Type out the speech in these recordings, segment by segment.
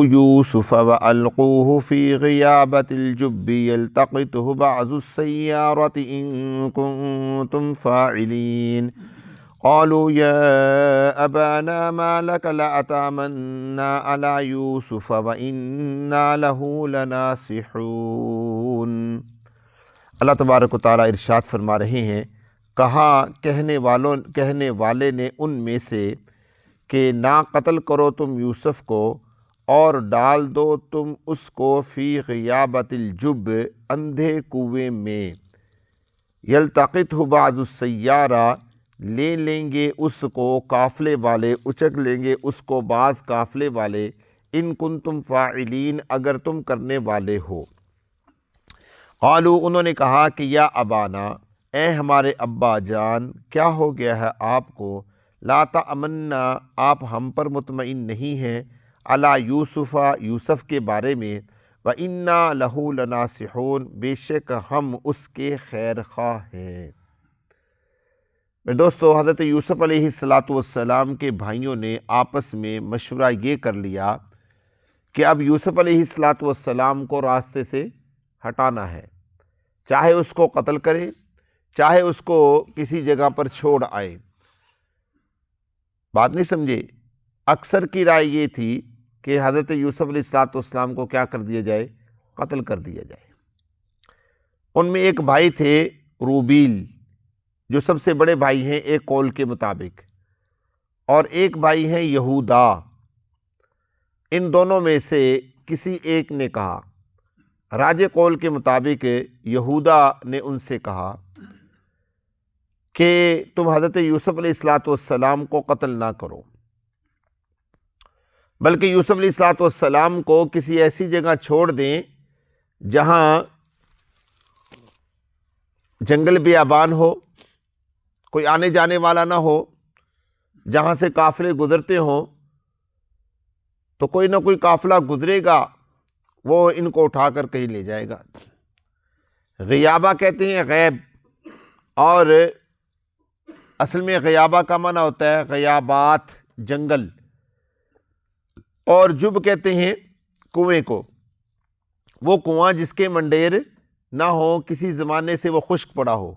يوسف وألقوه في غيابة الجب يلتقطه بعض السيارة إن كنتم فاعلين قالوا يا أبانا ما لك لا تأمنا على يوسف وإنا له لناصحون۔ اللہ تبارک و تعالیٰ ارشاد فرما رہے ہیں، کہا کہنے والے نے ان میں سے کہ نہ قتل کرو تم یوسف کو اور ڈال دو تم اس کو فی غیابت الجب اندھے کنویں میں، یلتقطہ بعض السیارہ لے لیں گے اس کو قافلے والے، اچک لیں گے اس کو بعض قافلے والے، ان کنتم فاعلین اگر تم کرنے والے ہو۔ قالوا انہوں نے کہا کہ یا ابانا اے ہمارے ابا جان، کیا ہو گیا ہے آپ کو، لا تأمنا آپ ہم پر مطمئن نہیں ہیں، علی یوسف یوسف کے بارے میں، وَإِنَّا لَهُ لَنَاصِحُونَ بے شک ہم اس کے خیر خواہ ہیں۔ میرے دوستو، حضرت یوسف علیہ السلام کے بھائیوں نے آپس میں مشورہ یہ کر لیا کہ اب یوسف علیہ السلام کو راستے سے ہٹانا ہے، چاہے اس کو قتل کریں، چاہے اس کو کسی جگہ پر چھوڑ آئیں۔ بات نہیں سمجھے؟ اکثر کی رائے یہ تھی کہ حضرت یوسف علیہ السلام کو کیا کر دیا جائے، قتل کر دیا جائے۔ ان میں ایک بھائی تھے روبیل، جو سب سے بڑے بھائی ہیں ایک قول کے مطابق، اور ایک بھائی ہیں یہودا۔ ان دونوں میں سے کسی ایک نے کہا، راجح قول کے مطابق یہودا نے ان سے کہا کہ تم حضرت یوسف علیہ السلام کو قتل نہ کرو، بلکہ یوسف علیہ السلام کو کسی ایسی جگہ چھوڑ دیں جہاں جنگل بیابان ہو، کوئی آنے جانے والا نہ ہو، جہاں سے قافلے گزرتے ہوں، تو کوئی نہ کوئی قافلہ گزرے گا، وہ ان کو اٹھا کر کہیں لے جائے گا۔ غیابہ کہتے ہیں غیب، اور اصل میں غیابہ کا معنی ہوتا ہے غیابات، جنگل، اور جب کہتے ہیں کنویں کو، وہ کنواں جس کے منڈیر نہ ہو، کسی زمانے سے وہ خشک پڑا ہو۔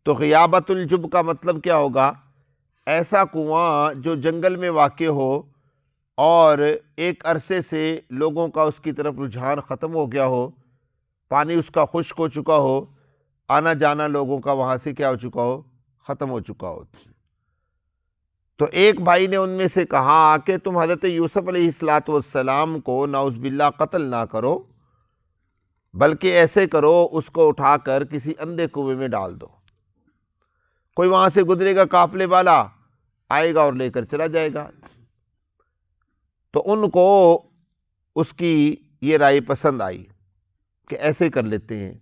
تو غیابت الجب کا مطلب کیا ہوگا؟ ایسا کنواں جو جنگل میں واقع ہو اور ایک عرصے سے لوگوں کا اس کی طرف رجحان ختم ہو گیا ہو، پانی اس کا خشک ہو چکا ہو، آنا جانا لوگوں کا وہاں سے کیا ہو چکا ہو، ختم ہو چکا ہو۔ تو ایک بھائی نے ان میں سے کہا کہ تم حضرت یوسف علیہ السلام کو نعوذ باللہ قتل نہ کرو، بلکہ ایسے کرو اس کو اٹھا کر کسی اندھے کنویں میں ڈال دو، کوئی وہاں سے گزرے گا قافلے والا، آئے گا اور لے کر چلا جائے گا۔ تو ان کو اس کی یہ رائے پسند آئی کہ ایسے کر لیتے ہیں۔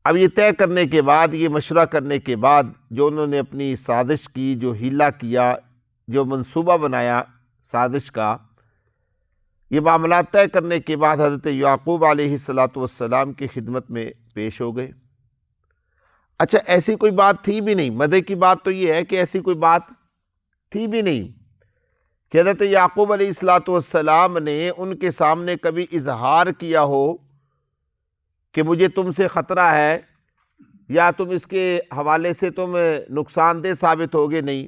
اب یہ طے کرنے کے بعد، یہ مشورہ کرنے کے بعد، جو انہوں نے اپنی سازش کی، جو ہیلہ کیا، جو منصوبہ بنایا سازش کا، یہ معاملات طے کرنے کے بعد حضرت یعقوب علیہ السلام کی خدمت میں پیش ہو گئے۔ اچھا، ایسی کوئی بات تھی بھی نہیں۔ مزے کی بات تو یہ ہے کہ ایسی کوئی بات تھی بھی نہیں کہ حضرت یعقوب علیہ السلام نے ان کے سامنے کبھی اظہار کیا ہو کہ مجھے تم سے خطرہ ہے، یا تم اس کے حوالے سے تم نقصان دہ ثابت ہوگے، نہیں۔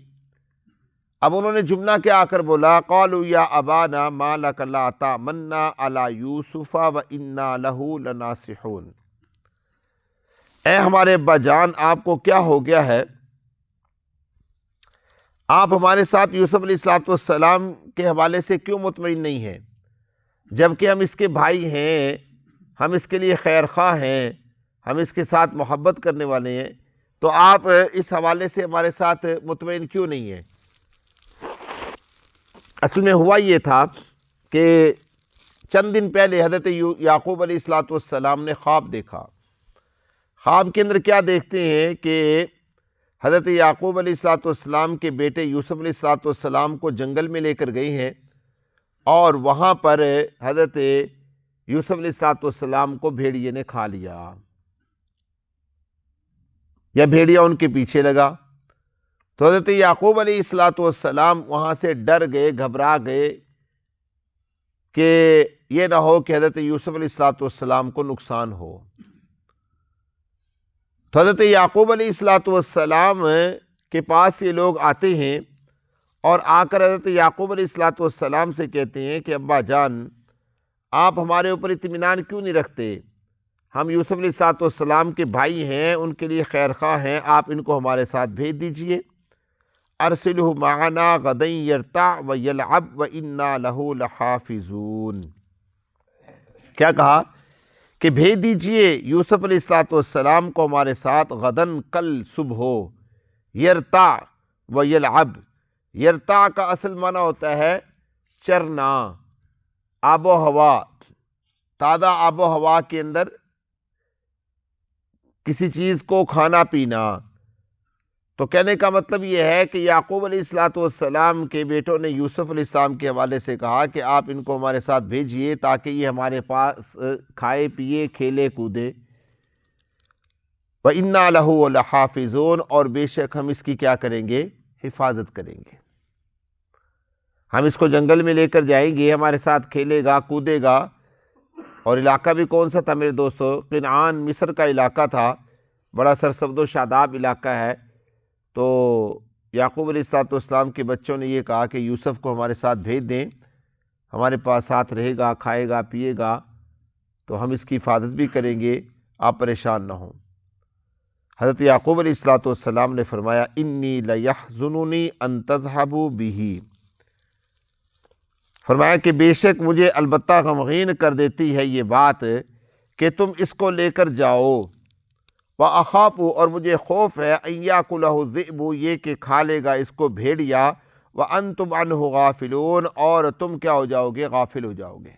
اب انہوں نے جملہ کیا آ کر بولا، قالوا یا ابانا ما لک لا تأمنا علی یوسف وإنا لہ لناصحون۔ اے ہمارے ابا جان، آپ کو کیا ہو گیا ہے، آپ ہمارے ساتھ یوسف علیہ السلام کے حوالے سے کیوں مطمئن نہیں ہیں، جبکہ ہم اس کے بھائی ہیں، ہم اس کے لیے خیر خواہ ہیں، ہم اس کے ساتھ محبت کرنے والے ہیں، تو آپ اس حوالے سے ہمارے ساتھ مطمئن کیوں نہیں ہیں؟ اصل میں ہوا یہ تھا کہ چند دن پہلے حضرت یعقوب علیہ السلام نے خواب دیکھا۔ خواب کے اندر کیا دیکھتے ہیں کہ حضرت یعقوب علیہ السلام کے بیٹے یوسف علیہ السلام کو جنگل میں لے کر گئے ہیں، اور وہاں پر حضرت یوسف علیہ السلام کو بھیڑیے نے کھا لیا، یا بھیڑیا ان کے پیچھے لگا۔ تو حضرت یعقوب علیہ السلام وہاں سے ڈر گئے، گھبرا گئے کہ یہ نہ ہو کہ حضرت یوسف علیہ السلام کو نقصان ہو۔ تو حضرت یعقوب علیہ السلام کے پاس یہ لوگ آتے ہیں اور آ کر حضرت یعقوب علیہ السلام سے کہتے ہیں کہ ابا جان، آپ ہمارے اوپر اطمینان کیوں نہیں رکھتے؟ ہم یوسف علیہ السلام کے بھائی ہیں، ان کے لیے خیر خواہ ہیں، آپ ان کو ہمارے ساتھ بھیج دیجئے۔ ارسلہ معنا غدا یرتع ویلعب وانا لہ لحافظون۔ کیا کہا کہ بھیج دیجئے یوسف علیہ السلام کو ہمارے ساتھ، غدن کل صبح، یرتع ویلعب۔ یرتع کا اصل معنی ہوتا ہے چرنا، آب و ہوا، تازہ آب و ہوا کے اندر کسی چیز کو کھانا پینا۔ تو کہنے کا مطلب یہ ہے کہ یعقوب علیہ السلام کے بیٹوں نے یوسف علیہ السلام کے حوالے سے کہا کہ آپ ان کو ہمارے ساتھ بھیجئے تاکہ یہ ہمارے پاس کھائے پیے کھیلے کودے۔ وَإِنَّا لَهُ لَحَافِظُونَ، اور بے شک ہم اس کی کیا کریں گے؟ حفاظت کریں گے۔ ہم اس کو جنگل میں لے کر جائیں گے، ہمارے ساتھ کھیلے گا کودے گا۔ اور علاقہ بھی کون سا تھا میرے دوستو؟ کنعان، مصر کا علاقہ تھا، بڑا سرسبز و شاداب علاقہ ہے۔ تو یعقوب علیہ السلام کے بچوں نے یہ کہا کہ یوسف کو ہمارے ساتھ بھیج دیں، ہمارے پاس ساتھ رہے گا، کھائے گا پیے گا، تو ہم اس کی حفاظت بھی کریں گے، آپ پریشان نہ ہوں۔ حضرت یعقوب علیہ السلام نے فرمایا انی لیحزننی ان تذهبوا بہ، فرمایا کہ بے شک مجھے البتہ غمگین کر دیتی ہے یہ بات کہ تم اس کو لے کر جاؤ، وَأَخَافُ، اور مجھے خوف ہے، أَن يَأْكُلَهُ الذِّئْبُ، یہ کہ کھا لے گا اس کو بھیڑیا، وَأَنْتُمْ عَنْهُ غَافِلُونَ، اور تم کیا ہو جاؤ گے؟ غافل ہو جاؤ گے۔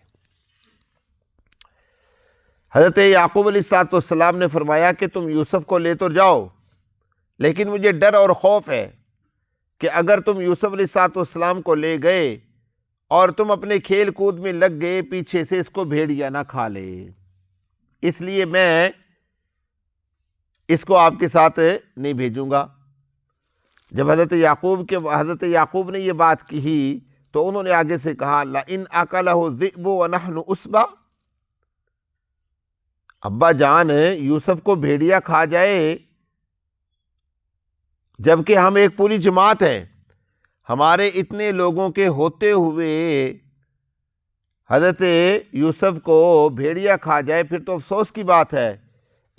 حضرت یعقوب علیہ السلام نے فرمایا کہ تم یوسف کو لے تو جاؤ، لیکن مجھے ڈر اور خوف ہے کہ اگر تم یوسف علیہ السلام کو لے گئے اور تم اپنے کھیل کود میں لگ گئے، پیچھے سے اس کو بھیڑیا نہ کھا لے، اس لیے میں اس کو آپ کے ساتھ نہیں بھیجوں گا۔ جب حضرت یعقوب نے یہ بات کہی تو انہوں نے آگے سے کہا لَإِنْ أَكَلَهُ الذِّئْبُ وَنَحْنُ عُصْبَةٌ، ابا جان یوسف کو بھیڑیا کھا جائے جبکہ ہم ایک پوری جماعت ہے، ہمارے اتنے لوگوں کے ہوتے ہوئے حضرت یوسف کو بھیڑیا کھا جائے، پھر تو افسوس کی بات ہے۔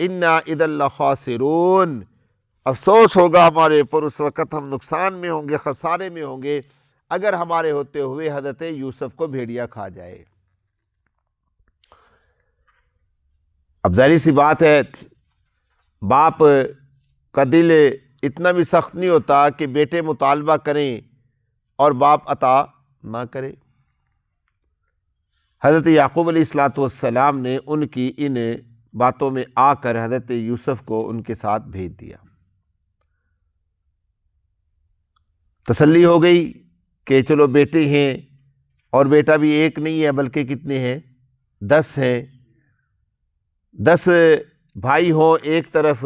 اِنَّا إِذًا لَخَاسِرُونَ، افسوس ہوگا ہمارے اوپر، اس وقت ہم نقصان میں ہوں گے، خسارے میں ہوں گے اگر ہمارے ہوتے ہوئے حضرت یوسف کو بھیڑیا کھا جائے۔ اب ظاہر سی بات ہے باپ کا دل اتنا بھی سخت نہیں ہوتا کہ بیٹے مطالبہ کریں اور باپ عطا نہ کرے۔ حضرت یعقوب علیہ السلام نے ان کی ان باتوں میں آ کر حضرت یوسف کو ان کے ساتھ بھیج دیا۔ تسلی ہو گئی کہ چلو بیٹے ہیں، اور بیٹا بھی ایک نہیں ہے بلکہ کتنے ہیں؟ 10 ہیں۔ 10 بھائی ہوں ایک طرف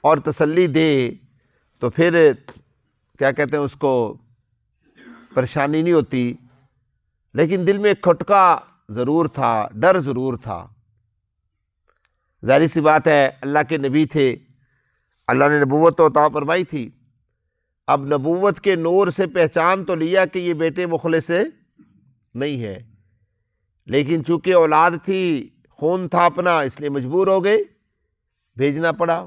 اور تسلی دے تو پھر کیا کہتے ہیں اس کو، پریشانی نہیں ہوتی، لیکن دل میں ایک کھٹکا ضرور تھا، ڈر ضرور تھا۔ ظاہر سی بات ہے اللہ کے نبی تھے، اللہ نے نبوت تو عطا فرمائی تھی، اب نبوت کے نور سے پہچان تو لیا کہ یہ بیٹے مخلص نہیں ہے، لیکن چونکہ اولاد تھی، خون تھا اپنا، اس لیے مجبور ہو گئے، بھیجنا پڑا۔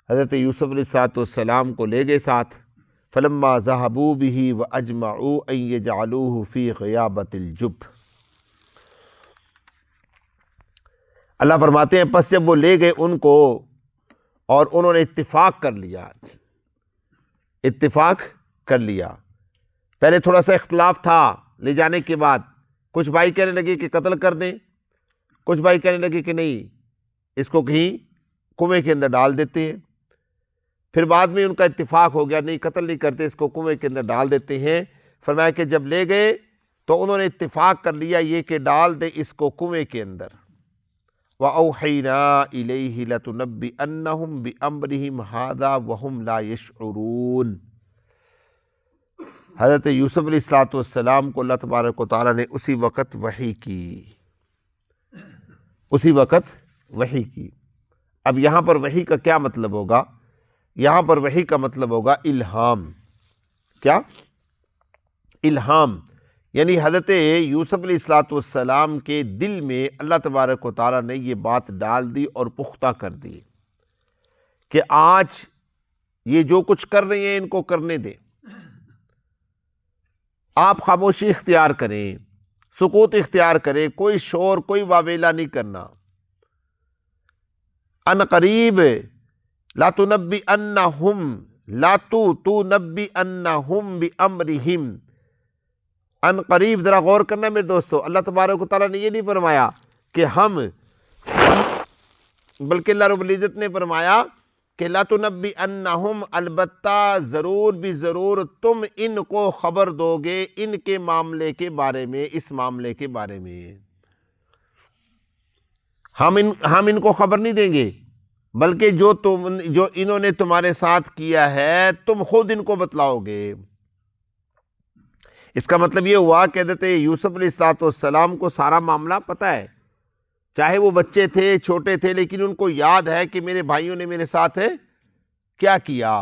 حضرت یوسف علیہ السلام کو لے گئے ساتھ، فلما ذهبوا به واجمعوا ان يجعلوه في غيابة الجب۔ اللہ فرماتے ہیں پس جب وہ لے گئے ان کو اور انہوں نے اتفاق کر لیا، پہلے تھوڑا سا اختلاف تھا لے جانے کے بعد، کچھ بھائی کہنے لگے کہ قتل کر دیں، کچھ بھائی کہنے لگے کہ نہیں اس کو کہیں کنویں کے اندر ڈال دیتے ہیں، پھر بعد میں ان کا اتفاق ہو گیا نہیں قتل نہیں کرتے، اس کو کنویں کے اندر ڈال دیتے ہیں۔ فرمایا کہ جب لے گئے تو انہوں نے اتفاق کر لیا یہ کہ ڈال دیں اس کو کنویں کے اندر۔ وَأَوْحَيْنَا إِلَيْهِ لَتُنَبِّئَنَّهُمْ بِأَمْرِهِمْ هَذَا وَهُمْ لَا يَشْعُرُونَ۔ حضرت یوسف علیہ السلام کو اللہ تبارک و تعالیٰ نے اسی وقت وحی کی، اسی وقت وحی کی۔ اب یہاں پر وحی کا کیا مطلب ہوگا؟ یہاں پر وحی کا مطلب ہوگا الہام۔ کیا؟ الہام، یعنی حضرت یوسف علیہ السلام کے دل میں اللہ تبارک و تعالیٰ نے یہ بات ڈال دی اور پختہ کر دی کہ آج یہ جو کچھ کر رہے ہیں ان کو کرنے دیں، آپ خاموشی اختیار کریں، سکوت اختیار کریں، کوئی شور کوئی واویلا نہیں کرنا۔ ان قریب لا تنبئنہم لا تنبئنہم بامرہم، ان قریب، ذرا غور کرنا میرے دوستو، اللہ تبارک و تعالیٰ نے یہ نہیں فرمایا کہ ہم، بلکہ اللہ رب العزت نے فرمایا کہ لا تنبئنہم، البتہ ضرور بھی ضرور تم ان کو خبر دو گے ان کے معاملے کے بارے میں، اس معاملے کے بارے میں۔ ہم ان کو خبر نہیں دیں گے، بلکہ جو انہوں نے تمہارے ساتھ کیا ہے تم خود ان کو بتلاؤ گے۔ اس کا مطلب یہ ہوا کہ حضرت یوسف علیہ السلام کو سارا معاملہ پتہ ہے، چاہے وہ بچے تھے، چھوٹے تھے، لیکن ان کو یاد ہے کہ میرے بھائیوں نے میرے ساتھ کیا کیا۔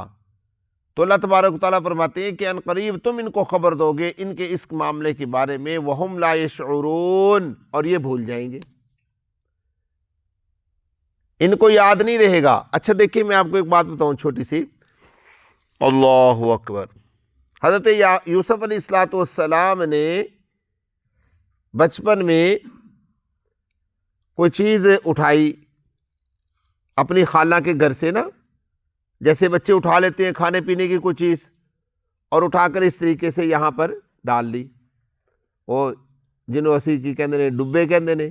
تو اللہ تبارک و تعالیٰ فرماتے ہیں کہ ان قریب تم ان کو خبر دو گے ان کے اس معاملے کے بارے میں، وہم لا یشعرون، اور یہ بھول جائیں گے، ان کو یاد نہیں رہے گا۔ اچھا دیکھیں، میں آپ کو ایک بات بتاؤں چھوٹی سی، اللہ اکبر۔ حضرت یوسف علیہ السلام نے بچپن میں کوئی چیز اٹھائی اپنی خالہ کے گھر سے نا، جیسے بچے اٹھا لیتے ہیں کھانے پینے کی کوئی چیز، اور اٹھا کر اس طریقے سے یہاں پر ڈال لی، وہ جنہوں اسی کی کہندے نے ڈبے کہندے نے،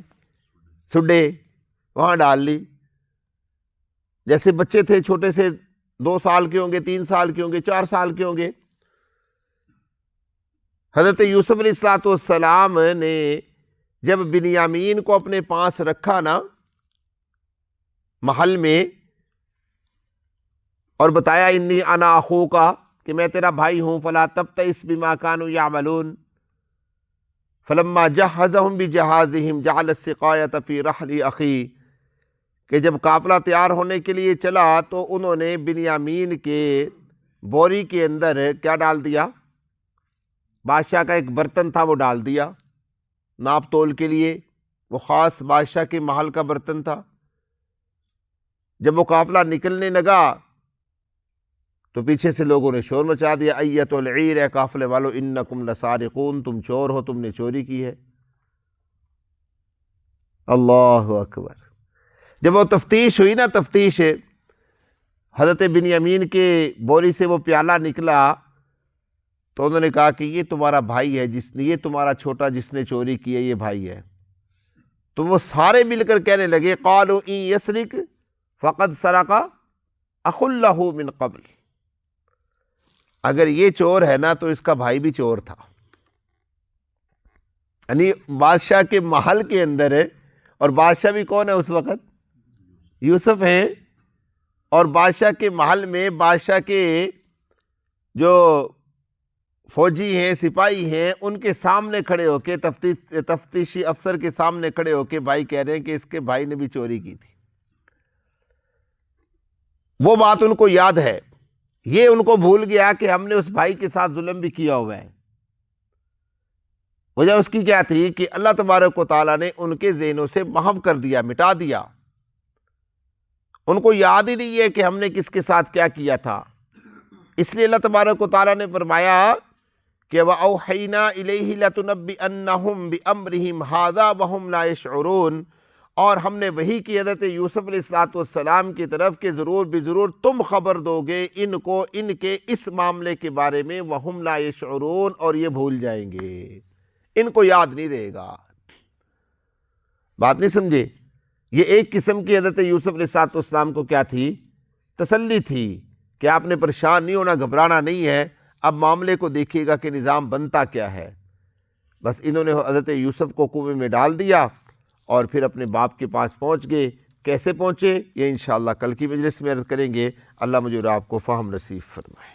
سڈے، وہاں ڈال لی۔ جیسے بچے تھے چھوٹے سے، 2 سال کے ہوں گے، 3 سال کے ہوں گے، 4 سال کے ہوں گے، حضرت یوسف علیہ السلام نے جب بنیامین کو اپنے پاس رکھا نا محل میں، اور بتایا انی انا اخوک، کہ میں تیرا بھائی ہوں، فلا تبتئس بما كانوا يعملون فلما جہزهم بجہازهم جعل السقایۃ فی رحل اخی، کہ جب قافلہ تیار ہونے کے لیے چلا تو انہوں نے بنیامین کے بوری کے اندر کیا ڈال دیا؟ بادشاہ کا ایک برتن تھا، وہ ڈال دیا ناپ تول کے لیے، وہ خاص بادشاہ کے محل کا برتن تھا۔ جب وہ قافلہ نکلنے لگا تو پیچھے سے لوگوں نے شور مچا دیا، ایت العیر، اے قافلے والو، انکم لسارقون، تم چور ہو، تم نے چوری کی ہے۔ اللہ اکبر۔ جب وہ تفتیش ہوئی نا، تفتیش، حضرت بنیامین کے بوری سے وہ پیالہ نکلا تو انہوں نے کہا کہ یہ تمہارا بھائی ہے، یہ تمہارا چھوٹا جس نے چوری کی ہے، یہ بھائی ہے۔ تو وہ سارے مل کر کہنے لگے، قالوا ان یسرق فقد سرق اخ لہ من قبل، اگر یہ چور ہے نا تو اس کا بھائی بھی چور تھا۔ یعنی بادشاہ کے محل کے اندر ہے، اور بادشاہ بھی کون ہے اس وقت؟ یوسف ہیں، اور بادشاہ کے محل میں بادشاہ کے جو فوجی ہیں، سپاہی ہیں، ان کے سامنے کھڑے ہو کے، تفتیشی افسر کے سامنے کھڑے ہو کے بھائی کہہ رہے ہیں کہ اس کے بھائی نے بھی چوری کی تھی۔ وہ بات ان کو یاد ہے، یہ ان کو بھول گیا کہ ہم نے اس بھائی کے ساتھ ظلم بھی کیا ہوا ہے۔ وجہ اس کی کیا تھی کہ اللہ تبارک و تعالیٰ نے ان کے ذہنوں سے محو کر دیا، مٹا دیا، ان کو یاد ہی نہیں ہے کہ ہم نے کس کے ساتھ کیا کیا تھا۔ اس لیے اللہ تبارک و تعالیٰ نے فرمایا کہ وَأَوْحَيْنَا إِلَيْهِ لَتُنَبِّئَنَّهُمْ بِأَمْرِهِمْ هَذَا وَهُمْ لَا يَشْعُرُونَ، اور ہم نے وحی کی حضرت یوسف علیہ السلام کی طرف کہ ضرور بھی ضرور تم خبر دو گے ان کو ان کے اس معاملے کے بارے میں، وَهُمْ لَا يَشْعُرُونَ، اور یہ بھول جائیں گے، ان کو یاد نہیں رہے گا۔ بات نہیں سمجھے؟ یہ ایک قسم کی حضرت یوسف علیہ السلام کو کیا تھی؟ تسلی تھی کہ آپ نے پریشان نہیں ہونا، گھبرانا نہیں ہے، اب معاملے کو دیکھیے گا کہ نظام بنتا کیا ہے۔ بس انہوں نے حضرت یوسف کو کنویں میں ڈال دیا اور پھر اپنے باپ کے پاس پہنچ گئے۔ کیسے پہنچے یہ انشاءاللہ کل کی مجلس میں عرض کریں گے۔ اللہ مجھے اور آپ کو فہم نصیب فرمائے۔